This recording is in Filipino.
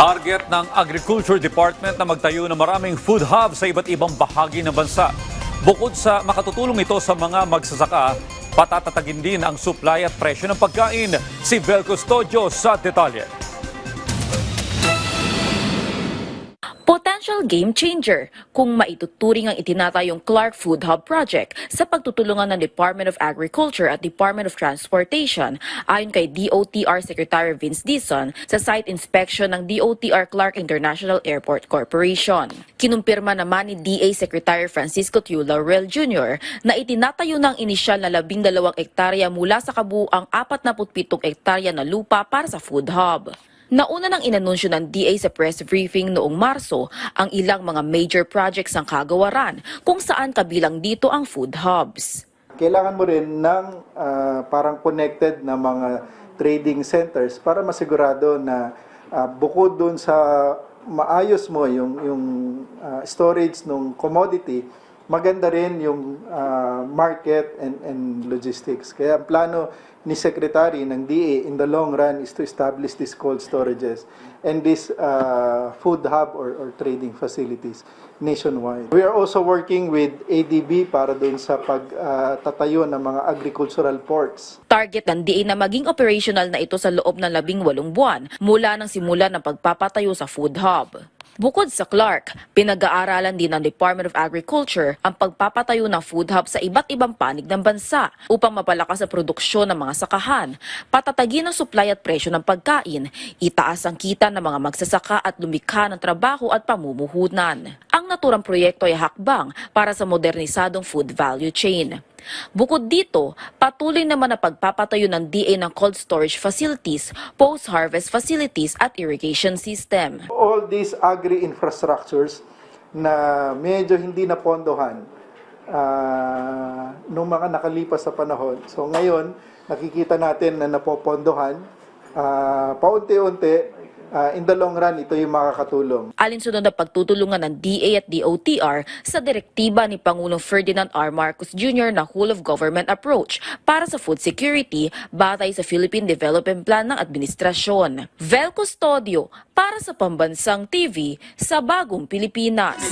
Target ng Agriculture Department na magtayo ng maraming food hub sa iba't ibang bahagi ng bansa. Bukod sa makatutulong ito sa mga magsasaka, patatatagin din ang supply at presyo ng pagkain. Si Vel Custodio sa detalye. Potential game changer kung maituturing ang itinatayong Clark Food Hub Project sa pagtutulungan ng Department of Agriculture at Department of Transportation ayon kay DOTR Secretary Vince Dizon sa site inspection ng DOTR Clark International Airport Corporation. Kinumpirma naman ni DA Secretary Francisco Q. Laurel Jr. na itinatayo ng inisyal na 12 ektarya mula sa kabuuang 47 ektarya na lupa para sa food hub. Nauna nang inanunsyo ng DA sa press briefing noong Marso ang ilang mga major projects ng kagawaran kung saan kabilang dito ang food hubs. Kailangan mo rin ng parang connected na mga trading centers para masigurado na bukod dun sa maayos mo yung storage ng commodity, maganda rin yung market and logistics. Kaya ang plano ni Secretary ng DA in the long run is to establish these cold storages and these food hub or trading facilities nationwide. We are also working with ADB para dun sa pagtatayo ng mga agricultural ports. Target ng DA na maging operational na ito sa loob ng 18 buwan mula ng simula ng pagpapatayo sa food hub. Bukod sa Clark, pinag-aaralan din ng Department of Agriculture ang pagpapatayo ng food hub sa iba't ibang panig ng bansa upang mapalakas ang produksyon ng mga sakahan, patatagin ang supply at presyo ng pagkain, itaas ang kita ng mga magsasaka at lumikha ng trabaho at pamumuhunan. Ang naturang proyekto ay hakbang para sa modernisadong food value chain. Bukod dito, patuloy naman ang pagpapatayo ng DA ng cold storage facilities, post-harvest facilities at irrigation system. All these agri-infrastructures na medyo hindi napondohan nung mga nakalipas sa panahon. So ngayon, nakikita natin na napopondohan, paunti-unti, in the long run, ito yung makakatulong. Alinsunod na pagtutulungan ng DA at DOTR sa direktiba ni Pangulong Ferdinand R. Marcos Jr. na whole of government approach para sa food security batay sa Philippine Development Plan ng administrasyon. Vel Custodio para sa Pambansang TV sa Bagong Pilipinas.